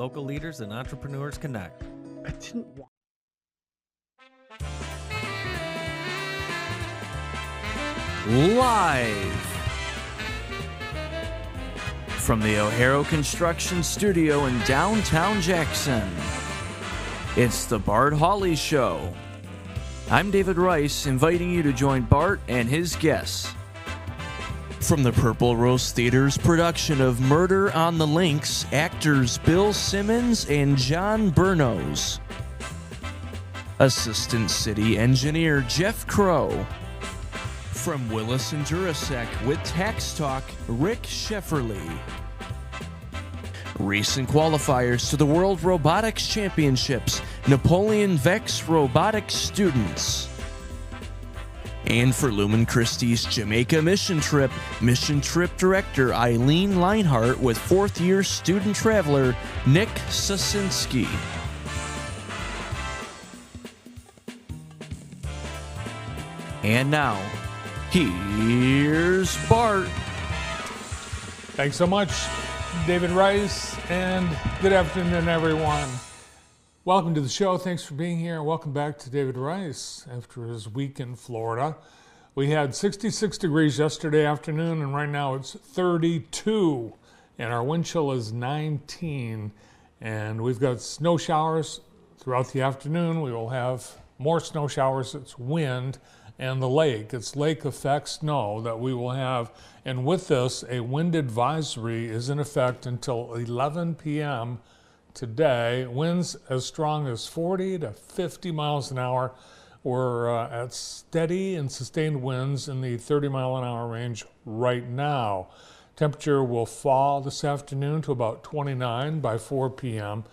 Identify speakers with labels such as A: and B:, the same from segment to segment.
A: Local leaders and entrepreneurs connect.
B: I didn't want.
C: Live from the O'Hara Construction Studio in downtown Jackson, it's the Bart Hawley Show. I'm David Rice, inviting you to join Bart and his guests. From the Purple Rose Theater's production of Murder on the Links, actors Bill Simmons and John Burnos. Assistant City Engineer Jeff Crow. From Willis and Durasek with Tax Talk, Rick Shefferly. Recent qualifiers to the World Robotics Championships, Napoleon Vex Robotics students. And for Lumen Christie's Jamaica Mission Trip Director Eileen Leinhart with fourth-year student traveler Nick Sasinski. And now, here's Bart.
D: Thanks so much, David Rice, and good afternoon, everyone. Welcome to the show. Thanks for being here. Welcome back to David Rice after his week in Florida. We had 66 degrees yesterday afternoon, and right now it's 32, and our wind chill is 19, and we've got snow showers throughout the afternoon. We will have more snow showers. It's wind and the lake. It's lake effect snow that we will have, and with this, a wind advisory is in effect until 11 p.m. today. Winds as strong as 40 to 50 miles an hour. We're at steady and sustained winds in the 30-mile-an-hour range right now. Temperature will fall this afternoon to about 29 by 4 p.m.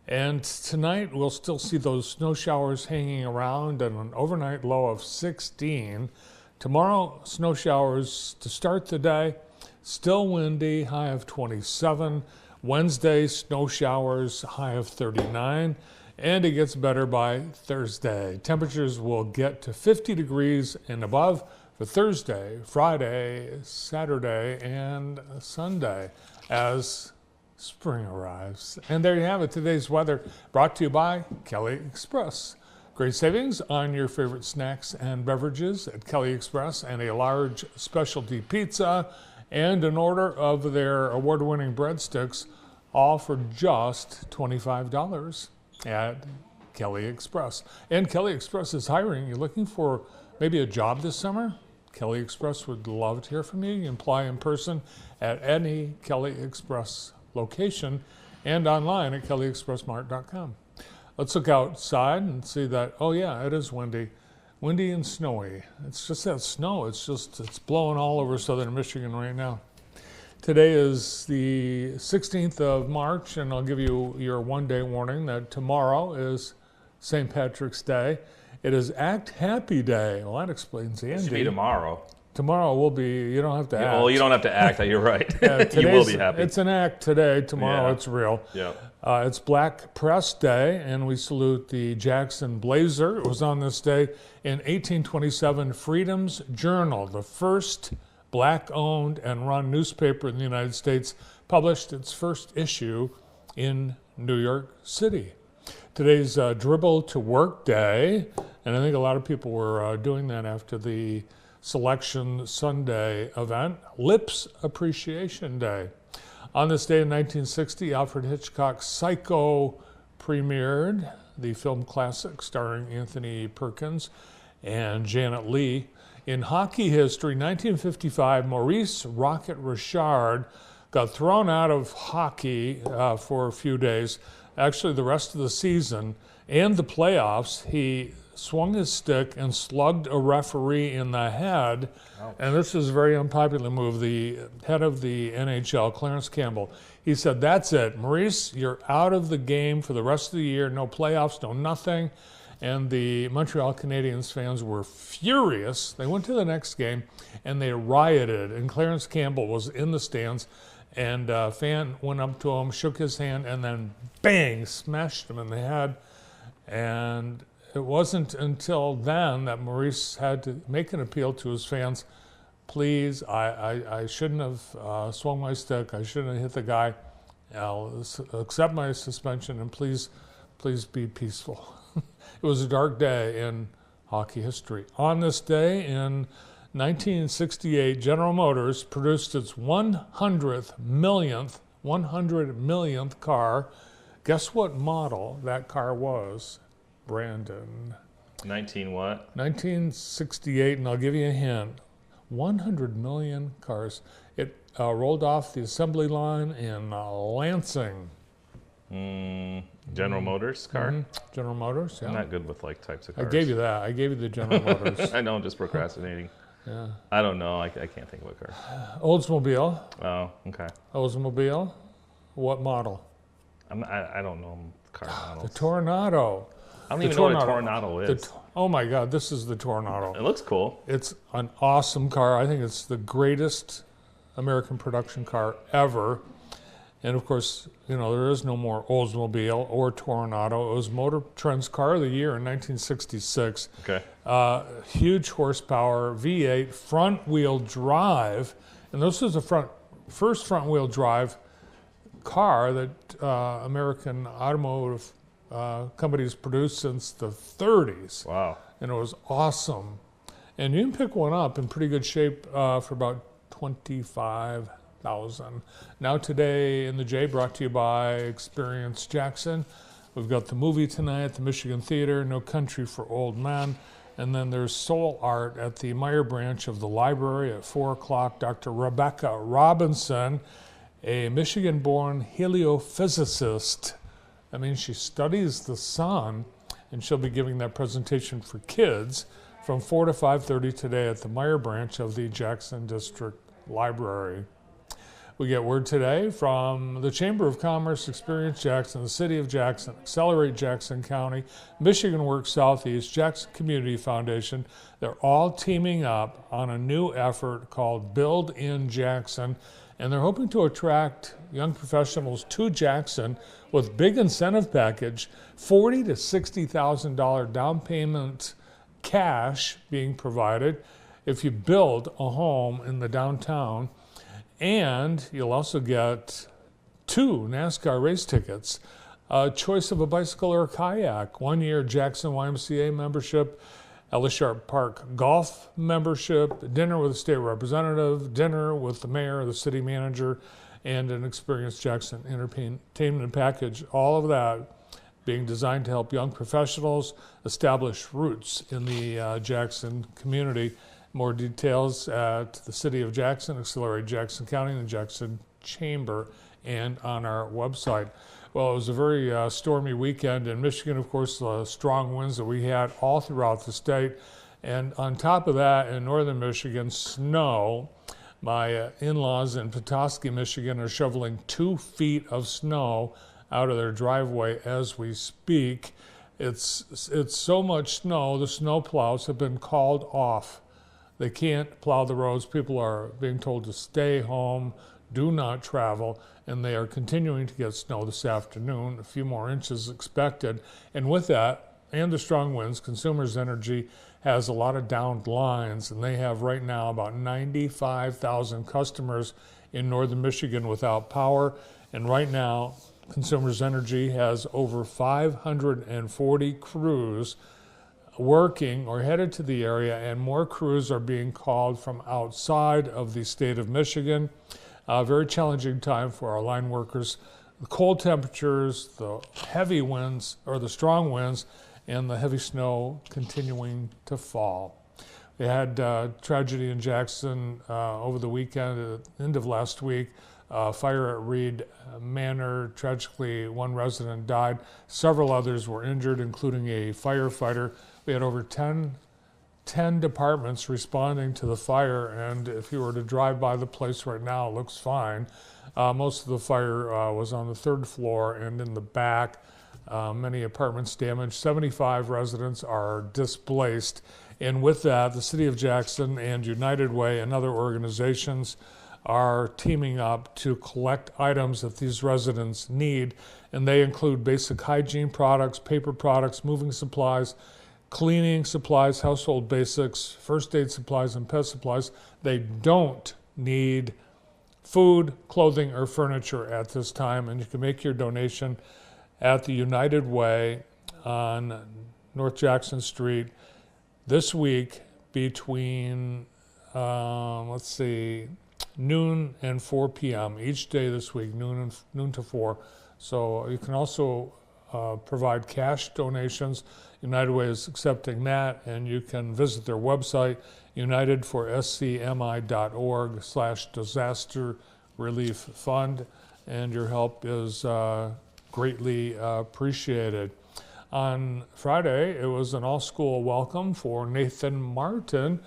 D: And tonight we'll still see those snow showers hanging around and an overnight low of 16. Tomorrow, snow showers to start the day, still windy, high of 27. Wednesday, snow showers, high of 39, and it gets better by Thursday. Temperatures will get to 50 degrees and above for Thursday, Friday, Saturday, and Sunday as spring arrives. And there you have it, today's weather brought to you by Kelly Express. Great savings on your favorite snacks and beverages at Kelly Express, and a large specialty pizza and an order of their award-winning breadsticks, all for just $25 at Kelly Express. And Kelly Express is hiring. You're looking for maybe a job this summer? Kelly Express would love to hear from you. You can apply in person at any Kelly Express location and online at kellyexpressmart.com. Let's look outside and see that, oh yeah, it is windy. Windy and snowy. It's just that snow. It's blowing all over southern Michigan right now. Today is the 16th of March, and I'll give you your one-day warning that tomorrow is St. Patrick's Day. It is Act Happy Day. Well, that explains Andy.
E: It should be tomorrow.
D: Tomorrow will be, you don't have to act.
E: Well, you don't have to act. You're right. You will be happy.
D: It's an act today. Tomorrow it's real.
E: Yeah.
D: It's Black Press Day, and we salute the Jackson Blazer. It was on this day in 1827, Freedom's Journal, the first black-owned and run newspaper in the United States, published its first issue in New York City. Today's Dribble to Work Day, and I think a lot of people were doing that after the Selection Sunday event. Lips Appreciation Day. On this day in 1960, Alfred Hitchcock's Psycho premiered, the film classic starring Anthony Perkins and Janet Leigh. In hockey history, 1955, Maurice Rocket Richard got thrown out of hockey for a few days. Actually, the rest of the season and the playoffs, he swung his stick and slugged a referee in the head. Ouch. And this is a very unpopular move. The head of the NHL, Clarence Campbell, he said, "That's it, Maurice, you're out of the game for the rest of the year. No playoffs, no nothing." And the Montreal Canadiens fans were furious. They went to the next game and they rioted. And Clarence Campbell was in the stands, and a fan went up to him, shook his hand, and then bang, smashed him in the head. And it wasn't until then that Maurice had to make an appeal to his fans. Please, I shouldn't have swung my stick. I shouldn't have hit the guy. I'll accept my suspension and please be peaceful. It was a dark day in hockey history. On this day in 1968, General Motors produced its 100 millionth car. Guess what model that car was, Brandon?
E: 19 what?
D: 1968, and I'll give you a hint. 100 million cars. It rolled off the assembly line in Lansing.
E: General Motors car?
D: Mm-hmm. General Motors, yeah.
E: I'm not good with types of cars.
D: I gave you that. I gave you the General Motors.
E: I know, I'm just procrastinating.
D: Yeah.
E: I don't know. I can't think of a car.
D: Oldsmobile.
E: Oh, okay.
D: Oldsmobile. What model?
E: I don't know car models.
D: The Tornado.
E: I don't even know what a Tornado is.
D: Oh my God, this is the Tornado.
E: It looks cool.
D: It's an awesome car. I think it's the greatest American production car ever. And of course, there is no more Oldsmobile or Tornado. It was Motor Trend's Car of the Year in 1966.
E: Okay.
D: Huge horsepower, V8, front-wheel drive. And this was the first front-wheel drive car that American automotive companies produced since the 30s.
E: Wow.
D: And it was awesome. And you can pick one up in pretty good shape for about $25,000. Now today in the J, brought to you by Experience Jackson. We've got the movie tonight at the Michigan Theater, No Country for Old Men. And then there's soul art at the Meyer branch of the library at 4 o'clock. Dr. Rebecca Robinson, a Michigan-born heliophysicist. That means she studies the sun, and she'll be giving that presentation for kids from 4 to 5:30 today at the Meyer branch of the Jackson District Library. We get word today from the Chamber of Commerce, Experience Jackson, the City of Jackson, Accelerate Jackson County, Michigan Works Southeast, Jackson Community Foundation. They're all teaming up on a new effort called Build in Jackson, and they're hoping to attract young professionals to Jackson with big incentive package, $40,000 to $60,000 down payment cash being provided if you build a home in the downtown. And you'll also get 2 NASCAR race tickets, a choice of a bicycle or a kayak, 1-year Jackson YMCA membership, Ellis Sharp Park golf membership, dinner with a state representative, dinner with the mayor, the city manager, and an Experience Jackson entertainment package. All of that being designed to help young professionals establish roots in the Jackson community. More details at the City of Jackson, Accelerate Jackson County, and the Jackson Chamber, and on our website. Well, it was a very stormy weekend in Michigan, of course, the strong winds that we had all throughout the state. And on top of that, in northern Michigan, snow. My in-laws in Petoskey, Michigan are shoveling 2 feet of snow out of their driveway as we speak. It's so much snow, the snow plows have been called off. They can't plow the roads. People are being told to stay home, do not travel, and they are continuing to get snow this afternoon, a few more inches expected. And with that, and the strong winds, Consumers Energy has a lot of downed lines, and they have right now about 95,000 customers in northern Michigan without power. And right now, Consumers Energy has over 540 crews working or headed to the area, and more crews are being called from outside of the state of Michigan. A very challenging time for our line workers. The cold temperatures, the heavy winds, or the strong winds, and the heavy snow continuing to fall. We had tragedy in Jackson over the weekend, at the end of last week. Fire at Reed Manor. Tragically, 1 resident died. Several others were injured, including a firefighter. We had over 10 departments responding to the fire, and if you were to drive by the place right now, it looks fine. Most of the fire was on the 3rd floor and in the back. Many apartments damaged. 75 residents are displaced. And with that, the City of Jackson and United Way and other organizations are teaming up to collect items that these residents need, and they include basic hygiene products, paper products, moving supplies, cleaning supplies, household basics, first aid supplies, and pet supplies. They don't need food, clothing, or furniture at this time. And you can make your donation at the United Way on North Jackson Street this week between, noon and 4 p.m. each day this week, noon to 4. So you can also provide cash donations. United Way is accepting that, and you can visit their website, unitedforscmi.org/disaster relief fund, and your help is greatly appreciated. On Friday, it was an all-school welcome for Nathan Martin,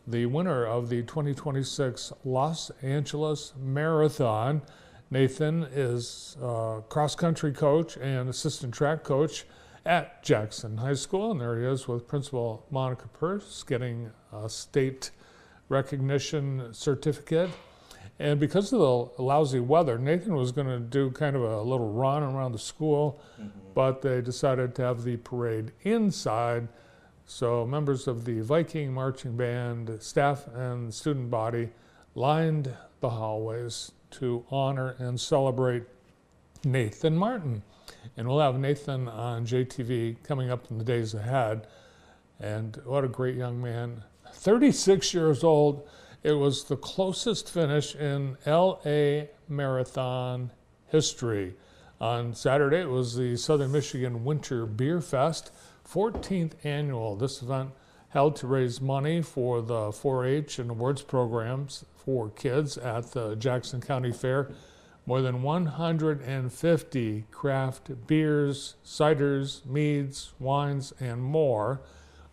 D: the winner of the 2026 Los Angeles Marathon. Nathan is a cross-country coach and assistant track coach at Jackson High School, and there he is with Principal Monica Peirce getting a state recognition certificate. And because of the lousy weather, Nathan was going to do kind of a little run around the school, but they decided to have the parade inside. So members of the Viking Marching Band staff and student body lined the hallways to honor and celebrate Nathan Martin. And we'll have Nathan on JTV coming up in the days ahead. And what a great young man. 36 years old. It was the closest finish in LA Marathon history. On Saturday, it was the Southern Michigan Winter Beer Fest, 14th annual. This event held to raise money for the 4-H and awards programs for kids at the Jackson County Fair. More than 150 craft beers, ciders, meads, wines, and more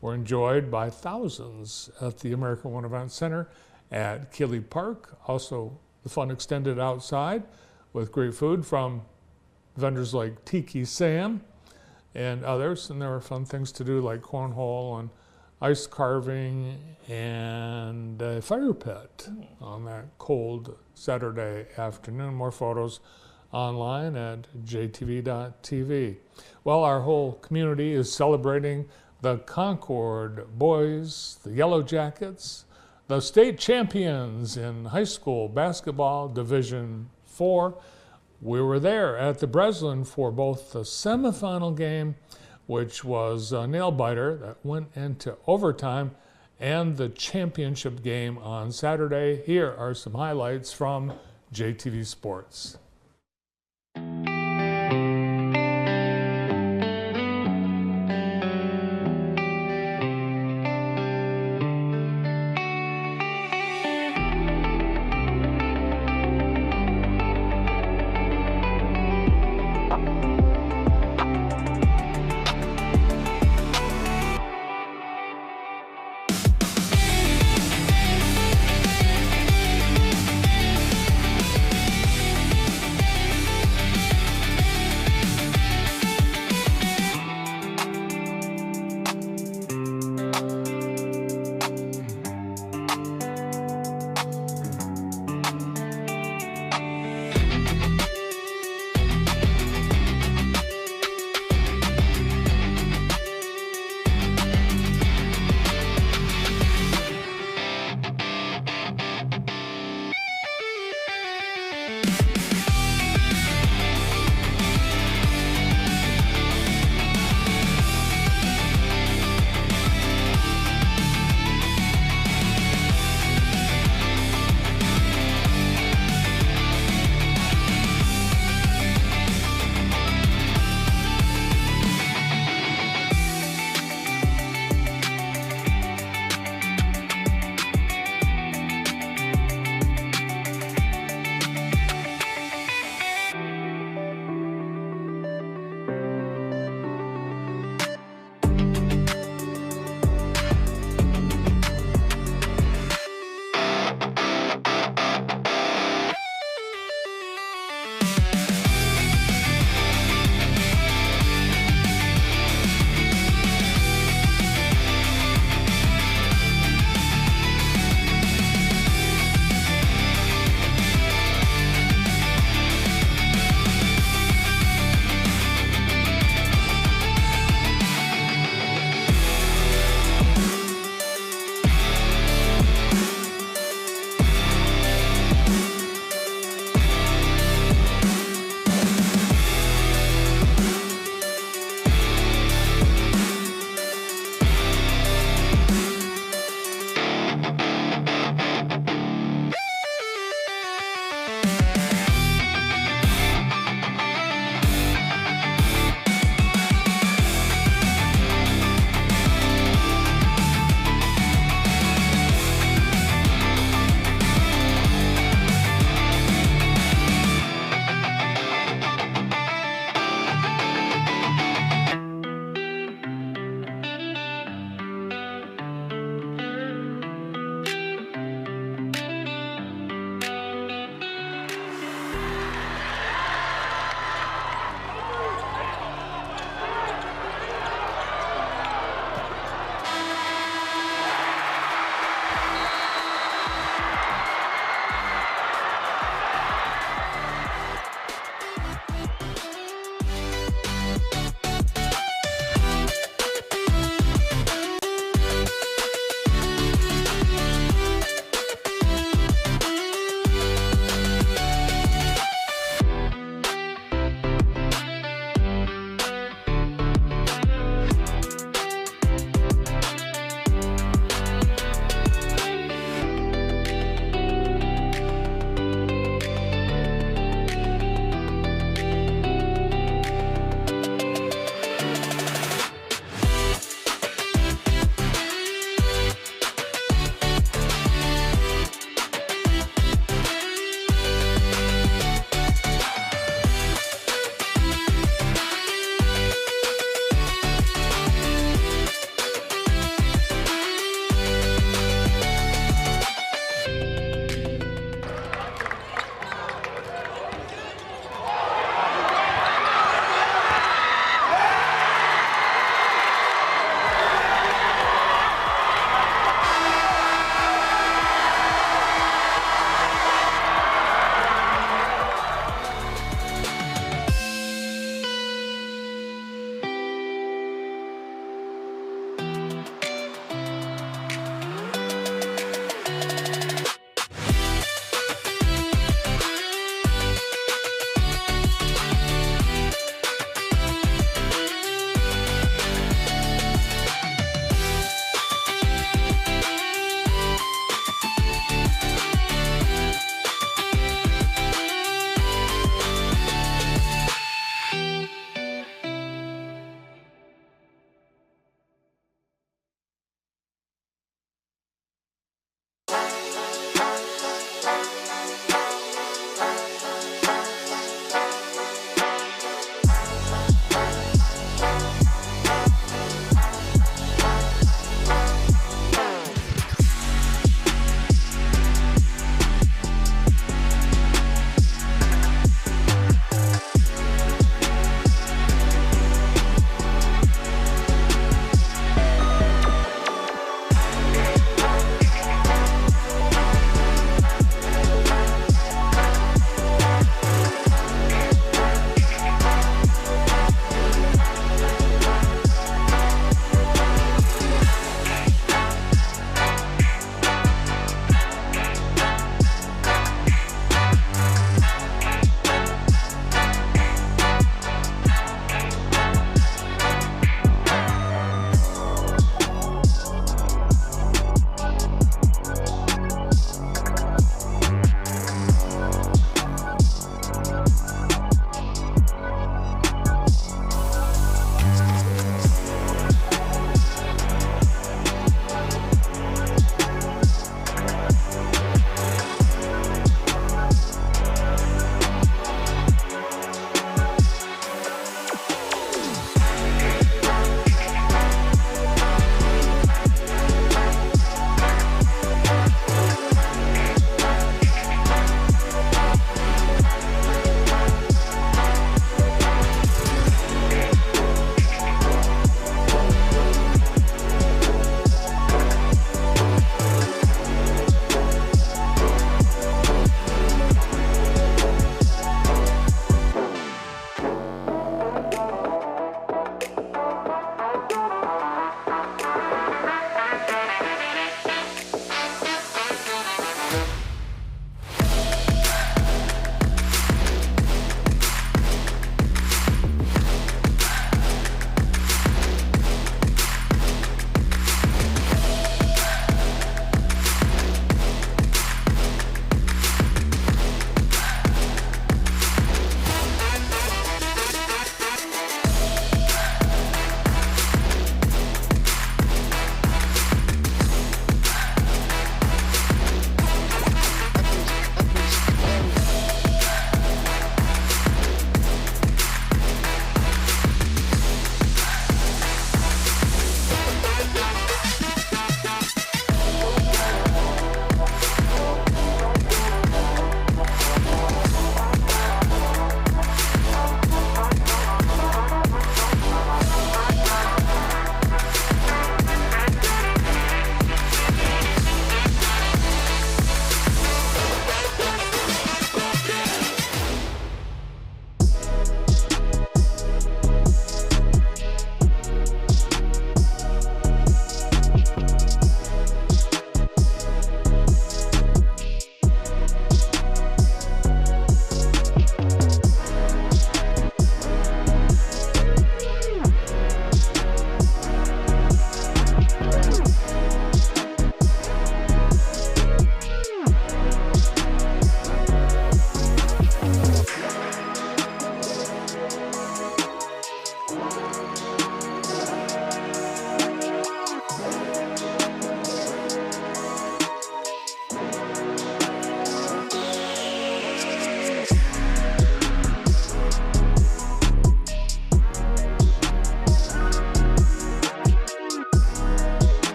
D: were enjoyed by thousands at the American One Event Center at Keeley Park. Also, the fun extended outside with great food from vendors like Tiki Sam and others. And there were fun things to do like cornhole and ice carving and a fire pit on that cold Saturday afternoon. More photos online at jtv.tv. Well, our whole community is celebrating the Concord boys, the Yellow Jackets, the state champions in high school basketball Division IV. We were there at the Breslin for both the semifinal game, which was a nail-biter that went into overtime, and the championship game on Saturday. Here are some highlights from JTV Sports.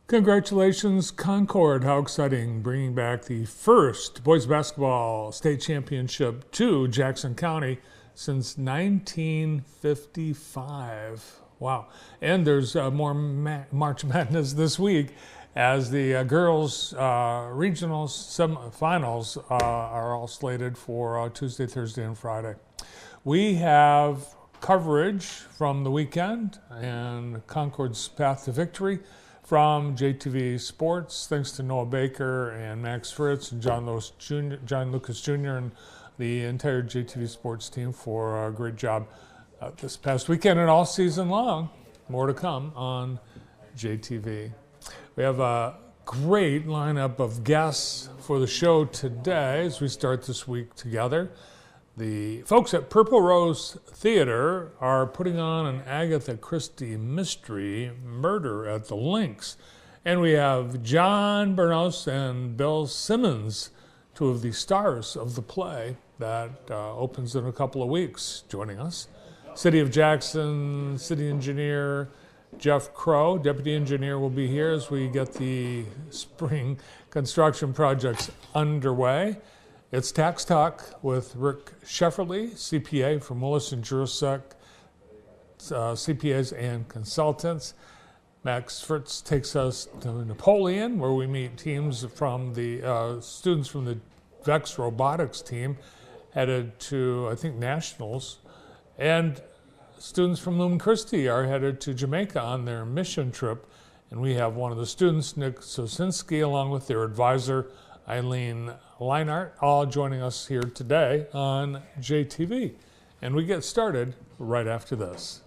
D: Congratulations, Concord. How exciting, bringing back the first boys basketball state championship to Jackson County since 1955. Wow. And there's more March Madness this week as the girls' regionals semifinals are all slated for Tuesday, Thursday, and Friday. We have coverage from the weekend and Concord's path to victory from JTV Sports, thanks to Noah Baker and Max Fritz and John Lucas Jr. and the entire JTV Sports team for a great job this past weekend and all season long. More to come on JTV. We have a great lineup of guests for the show today as we start this week together. The folks at Purple Rose Theater are putting on an Agatha Christie mystery, Murder at the Links. And we have John Bernos and Bill Simmons, two of the stars of the play that opens in a couple of weeks, joining us. City of Jackson City Engineer Jeff Crow, Deputy Engineer, will be here as we get the spring construction projects underway. It's Tax Talk with Rick Shefferly, CPA from Willis & Jurasek, CPAs and Consultants. Max Fritz takes us to Napoleon, where we meet teams from the students from the VEX Robotics team, headed to, I think, Nationals. And students from Lumen Christi are headed to Jamaica on their mission trip. And we have one of the students, Nick Sosinski, along with their advisor, Eileen Leinart, all joining us here today on JTV. And we get started right after this.